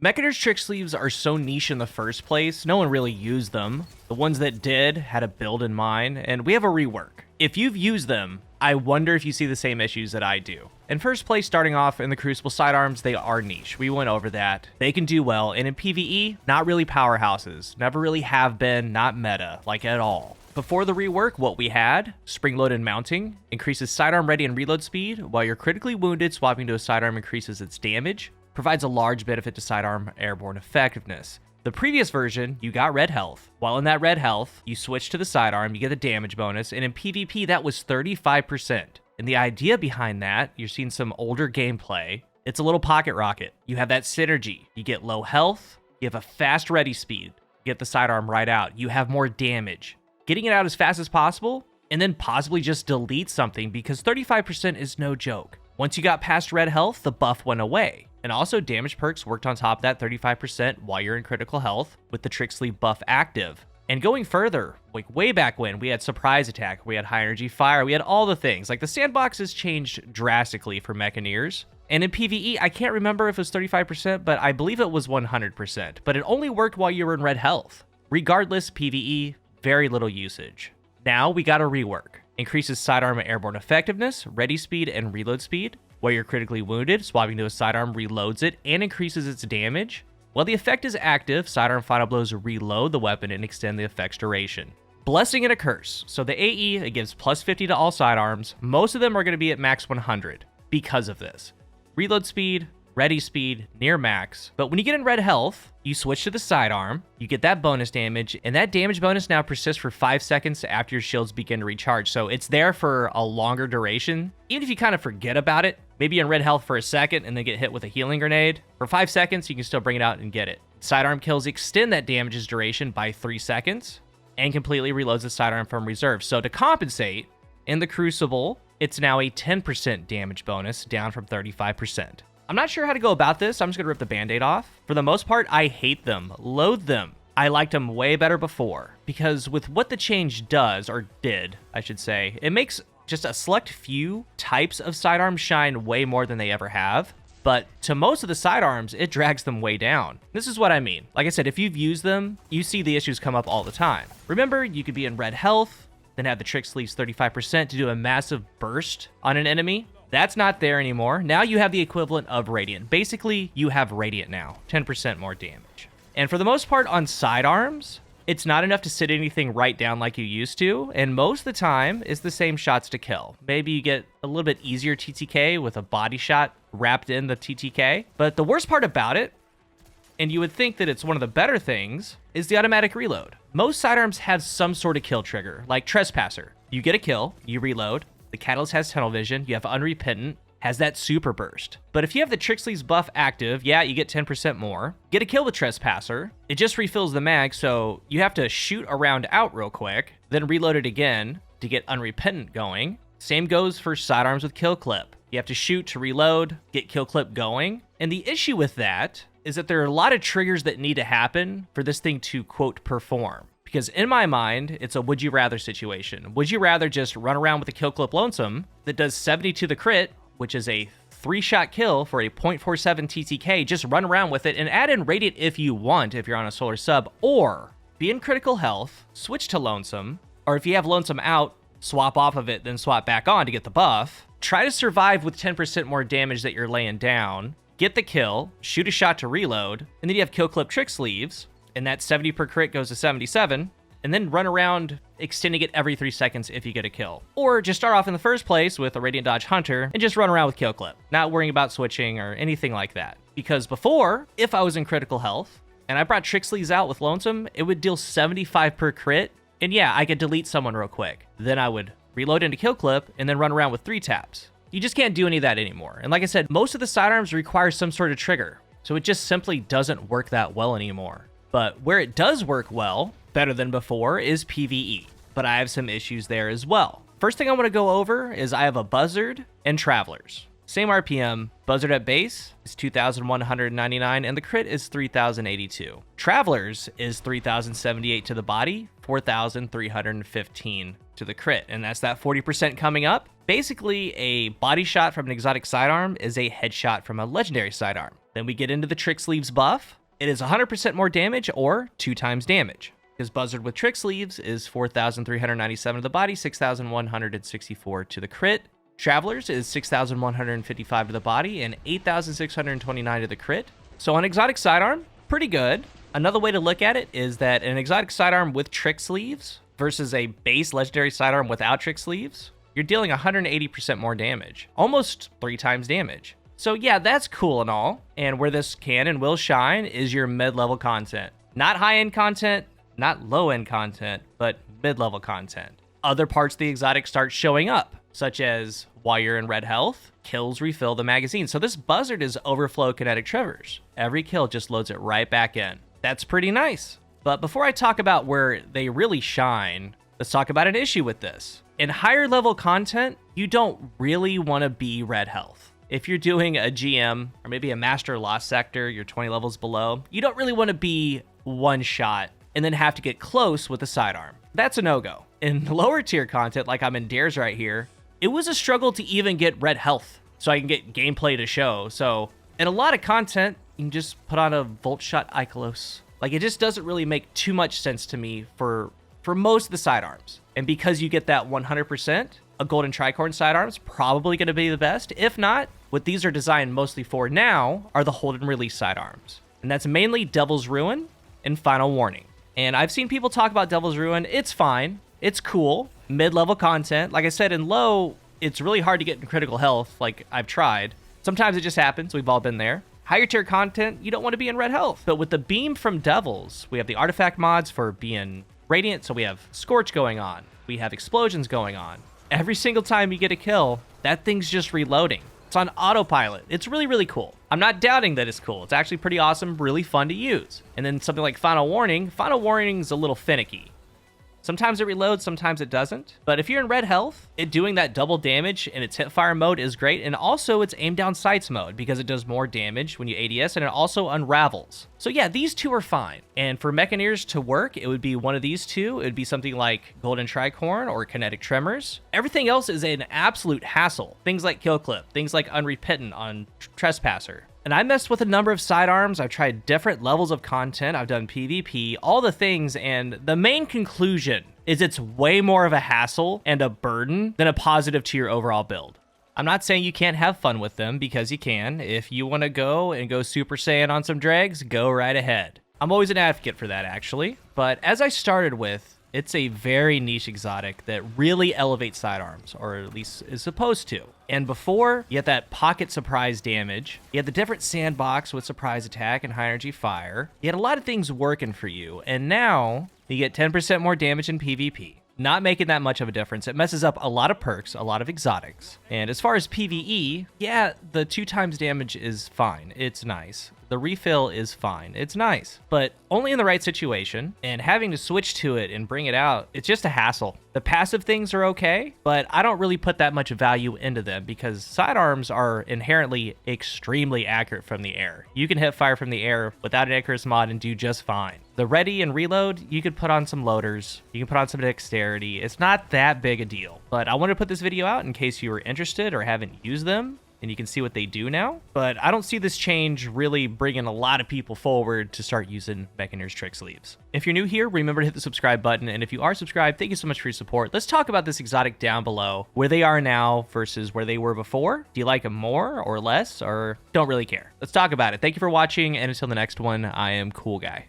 Mechaneer's trick sleeves are so niche in the first place, no one really used them. The ones that did had a build in mind, and we have a rework. If you've used them, I wonder if you see the same issues that I do. In first place, starting off in the Crucible sidearms, they are niche. We went over that. They can do well, and in PvE, not really powerhouses. Never really have been, not meta, like at all. Before the rework, what we had, spring-loaded mounting, increases sidearm ready and reload speed, while you're critically wounded, swapping to a sidearm increases its damage, provides a large benefit to sidearm airborne effectiveness. The previous version, you got red health. While in that red health, you switch to the sidearm, you get the damage bonus, and in PvP, that was 35%. And the idea behind that, you're seeing some older gameplay, it's a little pocket rocket. You have that synergy. You get low health, you have a fast ready speed, you get the sidearm right out, you have more damage. Getting it out as fast as possible, and then possibly just delete something because 35% is no joke. Once you got past red health, the buff went away. And also damage perks worked on top of that 35% while you're in critical health with the Tricksleeve buff active. And going further, like way back when, we had surprise attack, we had high energy fire, we had all the things. Like the sandbox has changed drastically for Mechaneers. And in PvE, I can't remember if it was 35%, but I believe it was 100%. But it only worked while you were in red health. Regardless, PvE, very little usage. Now we got a rework. Increases sidearm airborne effectiveness, ready speed, and reload speed. While you're critically wounded, swapping to a sidearm reloads it and increases its damage. While the effect is active, sidearm final blows reload the weapon and extend the effect's duration. Blessing and a curse. So the AE, it gives plus 50 to all sidearms. Most of them are going to be at max 100 because of this. Reload speed, ready speed, near max. But when you get in red health, you switch to the sidearm, you get that bonus damage, and that damage bonus now persists for 5 seconds after your shields begin to recharge. So it's there for a longer duration. Even if you kind of forget about it, maybe you're in red health for a second and then get hit with a healing grenade. For 5 seconds, you can still bring it out and get it. Sidearm kills extend that damage's duration by 3 seconds and completely reloads the sidearm from reserve. So to compensate, in the Crucible, it's now a 10% damage bonus, down from 35%. I'm not sure how to go about this. I'm just going to rip the band-aid off. For the most part, I hate them, loathe them. I liked them way better before, because with what the change does, or did, I should say, it makes just a select few types of sidearms shine way more than they ever have. But to most of the sidearms, it drags them way down. This is what I mean. Like I said, if you've used them, you see the issues come up all the time. Remember, you could be in red health, then have the Tricksleeves 35% to do a massive burst on an enemy. That's not there anymore. Now you have the equivalent of Radiant. Basically, you have Radiant now, 10% more damage. And for the most part on sidearms, it's not enough to sit anything right down like you used to, and most of the time it's the same shots to kill. Maybe you get a little bit easier TTK with a body shot wrapped in the TTK, but the worst part about it, and you would think that it's one of the better things, is the automatic reload. Most sidearms have some sort of kill trigger, like Trespasser. You get a kill, you reload, the Catalyst has tunnel vision, you have Unrepentant, has that super burst. But if you have the Tricksleeves buff active, yeah, you get 10% more. Get a kill with Trespasser, it just refills the mag, so you have to shoot a round out real quick, then reload it again to get Unrepentant going. Same goes for sidearms with kill clip. You have to shoot to reload, get kill clip going. And the issue with that is that there are a lot of triggers that need to happen for this thing to, quote, perform. Because in my mind, it's a would you rather situation. Would you rather just run around with a kill clip lonesome that does 70 to the crit, which is a 3-shot kill for a 0.47 TTK, just run around with it and add in Radiant if you want, if you're on a solar sub, or be in critical health, switch to lonesome, or if you have lonesome out, swap off of it, then swap back on to get the buff. Try to survive with 10% more damage that you're laying down, get the kill, shoot a shot to reload, and then you have kill clip Tricksleeves, and that 70 per crit goes to 77, and then run around extending it every 3 seconds if you get a kill. Or just start off in the first place with a Radiant Dodge Hunter and just run around with kill clip, not worrying about switching or anything like that. Because before, if I was in critical health and I brought Tricksleeves out with lonesome, it would deal 75 per crit, and yeah, I could delete someone real quick. Then I would reload into kill clip and then run around with 3 taps. You just can't do any of that anymore. And like I said, most of the sidearms require some sort of trigger, so it just simply doesn't work that well anymore. But where it does work well, better than before, is PvE. But I have some issues there as well. First thing I want to go over is I have a Buzzard and Travelers. Same RPM, Buzzard at base is 2,199 and the crit is 3,082. Travelers is 3,078 to the body, 4,315 to the crit, and that's that 40% coming up. Basically, a body shot from an exotic sidearm is a headshot from a legendary sidearm. Then we get into the Tricksleeves buff. It is 100% more damage or 2 times damage. His Buzzard with Tricksleeves is 4,397 to the body, 6,164 to the crit. Travelers is 6,155 to the body and 8,629 to the crit. So on exotic sidearm, pretty good. Another way to look at it is that an exotic sidearm with Tricksleeves versus a base legendary sidearm without Tricksleeves, you're dealing 180% more damage, almost 3 times damage. So yeah, that's cool and all. And where this can and will shine is your mid-level content. Not high-end content, not low-end content, but mid-level content. Other parts of the exotic start showing up, such as while you're in red health, kills refill the magazine. So this Buzzard is overflow kinetic triggers. Every kill just loads it right back in. That's pretty nice. But before I talk about where they really shine, let's talk about an issue with this. In higher level content, you don't really want to be red health. If you're doing a GM or maybe a Master Lost Sector, you're 20 levels below, you don't really want to be one shot and then have to get close with a sidearm. That's a no-go. In lower tier content, like I'm in Dares right here, it was a struggle to even get red health so I can get gameplay to show. So in a lot of content, you can just put on a Volt Shot Ikelos. Like, it just doesn't really make too much sense to me for most of the sidearms. And because you get that 100%, a Golden Tricorn sidearm's probably going to be the best. If not, what these are designed mostly for now are the hold and release sidearms. And that's mainly Devil's Ruin and Final Warning. And I've seen people talk about Devil's Ruin. It's fine. It's cool. Mid-level content. Like I said, in low, it's really hard to get in critical health, like I've tried. Sometimes it just happens. We've all been there. Higher tier content, you don't want to be in red health. But with the beam from Devils, we have the artifact mods for being radiant. So we have Scorch going on. We have explosions going on. Every single time you get a kill, that thing's just reloading. It's on autopilot. It's really, really cool. I'm not doubting that it's cool. It's actually pretty awesome, really fun to use. And then something like Final Warning's a little finicky. Sometimes it reloads, sometimes it doesn't. But if you're in red health, it doing that double damage in its hipfire mode is great. And also it's aim down sights mode because it does more damage when you ADS and it also unravels. So yeah, these two are fine. And for Mechaneers to work, it would be one of these two. It would be something like Golden Tricorn or Kinetic Tremors. Everything else is an absolute hassle. Things like Kill Clip, things like Unrepentant on Trespasser. And I messed with a number of sidearms. I've tried different levels of content. I've done PvP, all the things. And the main conclusion is it's way more of a hassle and a burden than a positive to your overall build. I'm not saying you can't have fun with them, because you can. If you want to go Super Saiyan on some dregs, go right ahead. I'm always an advocate for that, actually. But as I started with, it's a very niche exotic that really elevates sidearms, or at least is supposed to. And before, you had that pocket surprise damage. You had the different sandbox with surprise attack and high energy fire. You had a lot of things working for you. And now you get 10% more damage in PvP. Not making that much of a difference. It messes up a lot of perks, a lot of exotics. And as far as PvE, yeah, the 2 times damage is fine. It's nice. The refill is fine. It's nice, but only in the right situation, and having to switch to it and bring it out, it's just a hassle. The passive things are okay, but I don't really put that much value into them because sidearms are inherently extremely accurate from the air. You can hit fire from the air without an Icarus mod and do just fine. The ready and reload, you could put on some loaders, you can put on some dexterity. It's not that big a deal, but I wanted to put this video out in case you were interested or haven't used them, and you can see what they do now. But I don't see this change really bringing a lot of people forward to start using Mechaneer's Tricksleeves. If you're new here, remember to hit the subscribe button, and if you are subscribed, thank you so much for your support. Let's talk about this exotic down below, where they are now versus where they were before. Do you like them more or less, or don't really care? Let's talk about it. Thank you for watching, and until the next one, I am CoolGuy.